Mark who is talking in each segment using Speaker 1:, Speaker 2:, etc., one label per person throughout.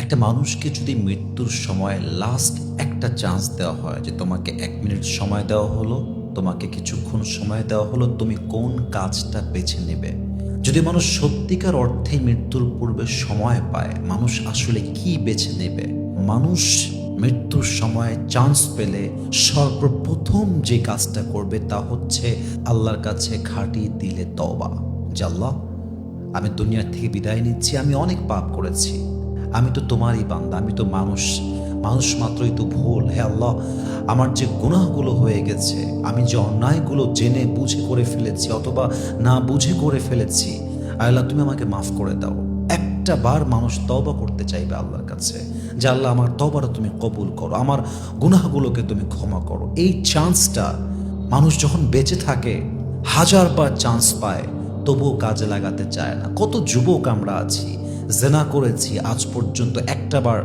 Speaker 1: একটা মানুষকে যদি মৃত্যুর সময় লাস্ট একটা চান্স দেওয়া হয় যে তোমাকে 1 মিনিট সময় দেওয়া হলো, তোমাকে কিছুক্ষণ সময় দেওয়া হলো, তুমি কোন কাজটা বেছে নেবে? যদি মানুষ সত্যিকার অর্থে মৃত্যুর পূর্বে সময় পায়, মানুষ আসলে কি বেছে নেবে? মানুষ মৃত্যুর সময় চান্স পেলে সর্বপ্রথম যে কাজটা করবে তা হচ্ছে আল্লাহর কাছে খাঁটি দিলে তওবা, যে আল্লাহ, আমি দুনিয়া থেকে বিদায় নিচ্ছি, আমি অনেক পাপ করেছি, আমি তো তোমারই বান্দা, আমি তো মানুষ মাত্রই তো ভুল। হে আল্লাহ, আমার যে গুনাহগুলো হয়ে গেছে, আমি যে অন্যায়গুলো জেনে বুঝে করে ফেলেছি অথবা না বুঝে করে ফেলেছি, আল্লাহ তুমি আমাকে মাফ করে দাও। একটা বার মানুষ তওবা করতে চাইবে আল্লাহর কাছে, যে আল্লাহ আমার তওবাটা তুমি কবুল করো, আমার গুনাহগুলোকে তুমি ক্ষমা করো। এই চান্সটা মানুষ যখন বেঁচে থাকে 1000 বার চান্স পায়, তবুও কাজে লাগাতে চায় না। কত যুবক আমরা আছি, জেনা করেছি, আজ পর্যন্ত একটা বার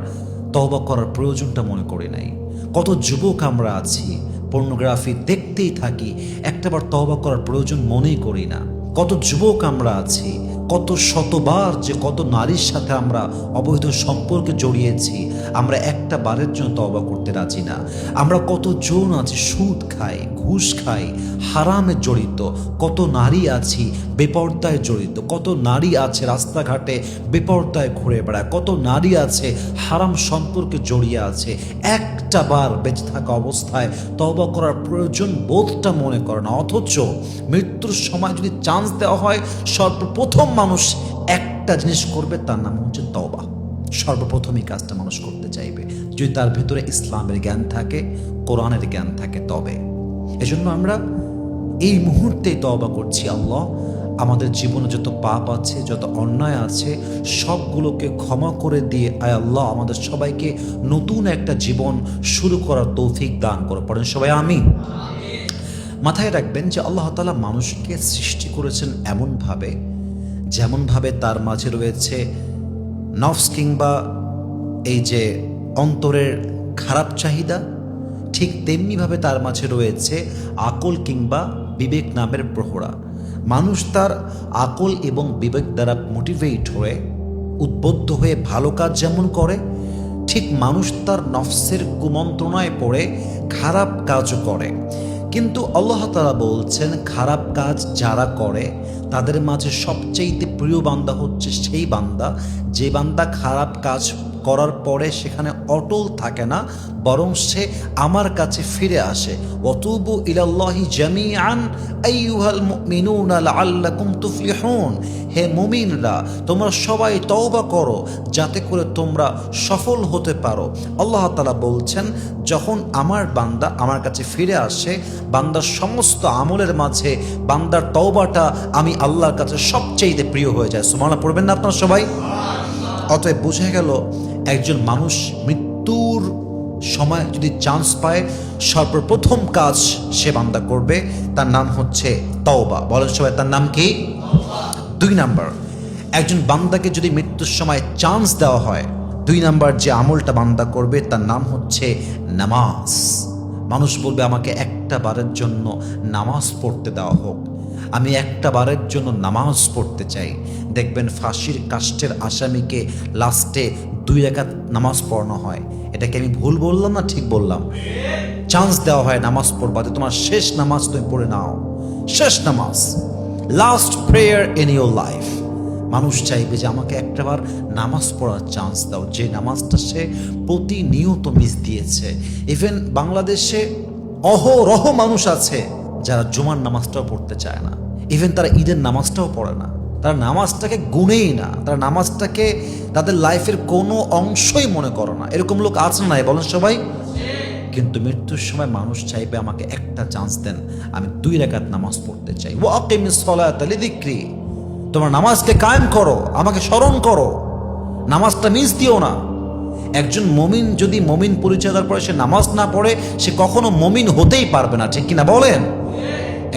Speaker 1: তওবা করার প্রয়োজনটা মনে করি নাই। কত যুবক আমরা আছি, পর্নোগ্রাফি দেখতেই থাকি, একটাবার তওবা করার প্রয়োজন মনেই করি না। কত যুবক আমরা আছি, কত শতবার যে কত নারীর সাথে আমরা অবৈধ সম্পর্কে জড়িয়েছি, আমরা একটা বারের জন্য তওবা করতে রাজি না। আমরা কত জন আছি সুদ খাই, ঘুষ খাই, হারামে জড়িত, কত নারী আছি বেপর্দায় জড়িত, কত নারী আছে রাস্তাঘাটে বেপর্দায় ঘুরে বেড়ায়, কত নারী আছে হারাম সম্পর্কে জড়িয়ে আছে। একটা বার বেঁচে থাকা অবস্থায় তওবা করার প্রয়োজন বোধটা মনে করে না, অথচ মৃত্যুর সময় যদি চান্স দেওয়া হয়, সর্বপ্রথম মানুষ একটা জিনিস করবে, তার নাম হচ্ছে তওবা। সর্বপ্রথমই কাজটা মানুষ করতে চাইবে, যদি তার ভেতরে ইসলামের জ্ঞান থাকে, কোরআনের জ্ঞান থাকে তবে। এজন্য আমরা এই মুহূর্তে তওবা করছি, আল্লাহ আমাদের জীবনে যত পাপ আছে, যত অন্যায় আছে, সবগুলোকে ক্ষমা করে দিয়ে আয় আল্লাহ আমাদের সবাইকে নতুন একটা জীবন শুরু করার তৌফিক দান করো। পড়েন সবাই আমিন। মাথায় রাখবেন যে আল্লাহ তাআলা মানুষকে সৃষ্টি করেছেন এমনভাবে, যেমনভাবে তার মাঝে রয়েছে নফস কিংবা এই যে অন্তরের খারাপ চাহিদা, ঠিক তেমনিভাবে তার মাঝে রয়েছে আকল কিংবা বিবেক নামের প্রহরা। মানুষ তার আকল এবং বিবেক দ্বারা মোটিভেট হয়ে, উদ্বুদ্ধ হয়ে ভালো কাজ যেমন করে, ঠিক মানুষ তার নফসের কুমন্ত্রণায় পড়ে খারাপ কাজও করে। কিন্তু আল্লাহ তাআলা বলছেন, খারাপ কাজ যারা করে তাদের মাঝে সবচেয়ে প্রিয় বান্দা হচ্ছে সেই বান্দা যে বান্দা খারাপ কাজ করার পরে সেখানে অটল থাকে না, বরং সে আমার কাছে ফিরে আসে। ওয়াতুবু ইলাল্লাহি জামিআন আইয়ুহাল মুমিনুনা লাআল্লাকুম তুফলিহুন। হে মুমিনরা, তোমরা সবাই তওবা করো যাতে করে তোমরা সফল হতে পারো। আল্লাহ তাআলা বলছেন, যখন আমার বান্দা আমার কাছে ফিরে আসে, বান্দার সমস্ত আমলের মাঝে বান্দার তওবাটা আমি আল্লাহর কাছে সবচেয়ে প্রিয় হয়ে যায়। সুবহানাল্লাহ পড়বেন না আপনারা সবাই? অতএব বোঝা গেল, একজন মানুষ মৃত্যুর সময় যদি চান্স পায়, সর্বপ্রথম কাজ সে বান্দা করবে, তার নাম হচ্ছে তওবা। বলেন সবাই, তার নাম কি? 2 নাম্বার, একজন বান্দাকে যদি মৃত্যুর সময় চান্স দেওয়া হয়, 2 নাম্বার যে আমলটা বান্দা করবে তার নাম হচ্ছে নামাজ। মানুষ বলবে, আমাকে একটা বারের জন্য নামাজ পড়তে দেওয়া হোক, আমি একটা বারের জন্য নামাজ পড়তে চাই। দেখবেন ফাঁসির কাষ্ঠের আসামিকে লাস্টে 2 রাকাত নামাজ পড়ানো হয়। এটাকে আমি ভুল বললাম না ঠিক বললাম? চান্স দেওয়া হয় নামাজ পড়বা, তোমার শেষ নামাজ তুমি পড়ে নাও, শেষ নামাজ, last prayer in your life. মানুষ চাইবে যে আমাকে একটাবার নামাজ পড়ার চান্স দাও, যে নামাজটা সে প্রতিনিয়ত মিস দিয়েছে। ইভেন বাংলাদেশে অহরহ মানুষ আছে যারা জুমার নামাজটাও পড়তে চায় না, ইভেন তারা ঈদের নামাজটাও পড়ে না, তারা নামাজটাকে গুনেই না, তারা নামাজটাকে তাদের লাইফের কোনো অংশই মনে করে না। এরকম লোক আছে না, বলেন সবাই? কিন্তু মৃত্যুর সময় মানুষ চাইবে, আমাকে একটা চান্স দেন, আমি 2 রাকাত নামাজ পড়তে চাই। ওয়া আকিমিস সালাতা লিযিকরি, তোমরা নামাজকে কায়েম করো, আমাকে স্মরণ করো, নামাজটা মিস দিও না। একজন মুমিন যদি মুমিন পরিচয় দেওয়ার পরে সে নামাজ না পড়ে, সে কখনো মুমিন হতেই পারবে না, ঠিক কিনা বলেন?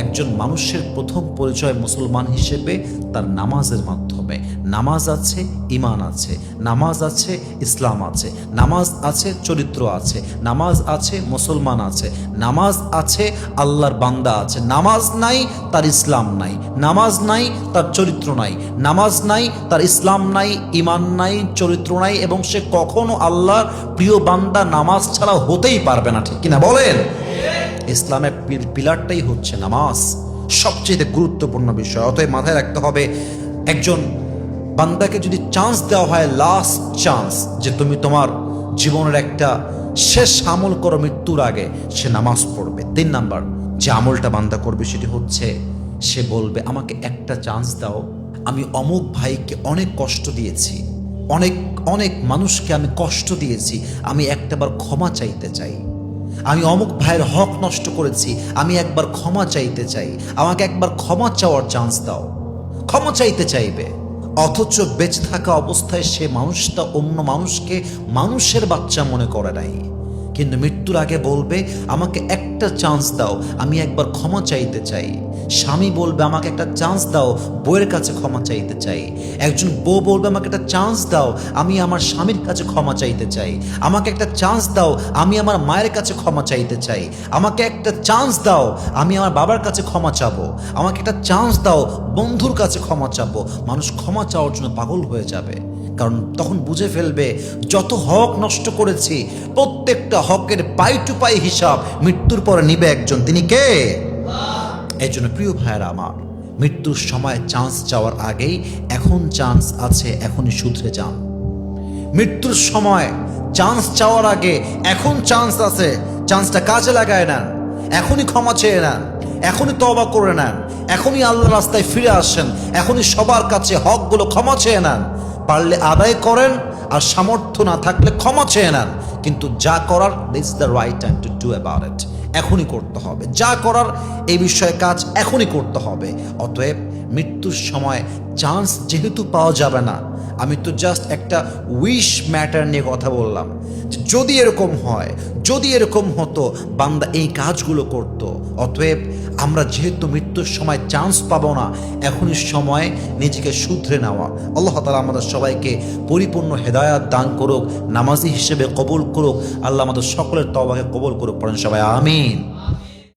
Speaker 1: একজন মানুষের প্রথম পরিচয় মুসলমান হিসেবে তার নামাজের মাধ্যমে। নামাজ আছে, ঈমান আছে, নামাজ আছে, ইসলাম আছে, নামাজ আছে, চরিত্র আছে, নামাজ আছে, মুসলমান আছে, নামাজ আছে, আল্লাহর বান্দা আছে। নামাজ নাই তার ইসলাম নাই, নামাজ নাই তার চরিত্র নাই, নামাজ নাই তার ইসলাম নাই, ঈমান নাই, চরিত্র নাই, এবং সে কখনো আল্লাহর প্রিয় বান্দা নামাজ ছাড়া হতেই পারবে না। ঠিক কিনা বলেন? ইসলামের পিলারটাই হচ্ছে নামাজ, সবচেয়ে গুরুত্বপূর্ণ বিষয়। অতএব মাথায় রাখতে হবে, একজন বান্দাকে যদি চান্স দেওয়া হয়, লাস্ট চান্স, যে তুমি তোমার জীবনের একটা শেষ আমল করো মৃত্যুর আগে, সে নামাজ পড়বে। 3 নাম্বার যে আমলটা বান্দা করবে সেটি হচ্ছে, সে বলবে আমাকে একটা চান্স দাও, আমি অমুক ভাইকে অনেক কষ্ট দিয়েছি, অনেক অনেক মানুষকে আমি কষ্ট দিয়েছি, আমি একটাবার ক্ষমা চাইতে চাই। আমি অমুক ভাইয়ের হক নষ্ট করেছি, আমি একবার ক্ষমা চাইতে চাই, আমাকে একবার ক্ষমা চাওয়ার চান্স দাও। ক্ষমা চাইতে চাইবে, অথচ বেঁচে থাকা অবস্থায় সে মানুষটা অন্য মানুষকে মানুষের বাচ্চা মনে করে নাই, কিন্তু মৃত্যুর আগে বলবে আমাকে একটা চান্স দাও, আমি একবার ক্ষমা চাইতে চাই। স্বামী বলবে আমাকে একটা চান্স দাও, বউয়ের কাছে ক্ষমা চাইতে চাই। একজন বউ বলবে আমাকে একটা চান্স দাও, আমি আমার স্বামীর কাছে ক্ষমা চাইতে চাই। আমাকে একটা চান্স দাও, আমি আমার মায়ের কাছে ক্ষমা চাইতে চাই। আমাকে একটা চান্স দাও, আমি আমার বাবার কাছে ক্ষমা চাবো। আমাকে একটা চান্স দাও, বন্ধুর কাছে ক্ষমা চাবো। মানুষ ক্ষমা চাওয়ার জন্য পাগল হয়ে যাবে, কারণ তখন বুঝে ফেলবে যত হক নষ্ট করেছি প্রত্যেকটা হকের পাই টু পাই হিসাব মৃত্যুর পরে নিবে একজন, তিনি কে? এই জন্য প্রিয় ভাইয়েরা আমার, মৃত্যুর সময় চান্স চাওয়ার আগেই এখন চান্স আছে, এখনই শুধরে যান। মৃত্যুর সময় চান্স চাওয়ার আগে এখন চান্স আছে, চান্সটা কাজে লাগায় নেন। এখনই ক্ষমা চেয়ে নেন, এখনই তওবা করে নেন, এখনই আল্লাহর রাস্তায় ফিরে আসেন, এখনই সবার কাছে হকগুলো ক্ষমা চেয়ে নেন। পারলে আদায় করেন, আর সামর্থ্য না থাকলে ক্ষমা চেয়ে নেন, কিন্তু যা করার, this the right time to do about it. এখনই করতে হবে যা করার, এই বিষয়ে কাজ এখনই করতে হবে। অতএব মৃত্যুর সময় চান্স যেহেতু পাওয়া যাবে না, আমি তো জাস্ট একটা উইশ ম্যাটার নিয়ে কথা বললাম, যদি এরকম হয়, যদি এরকম হতো, বান্দা এই কাজগুলো করত। অতএব আমরা যেহেতু মৃত্যুর সময় চান্স পাবো না, এখনই সময় নিজেকে শুধরে নেওয়া। আল্লাহ তাআলা আমাদের সবাইকে পরিপূর্ণ হেদায়াত দান করুক, নামাজি হিসেবে কবুল করুক। আল্লাহ আমাদের সকলের তওবাকে কবুল করুক, পড়েন সবাই আমিন।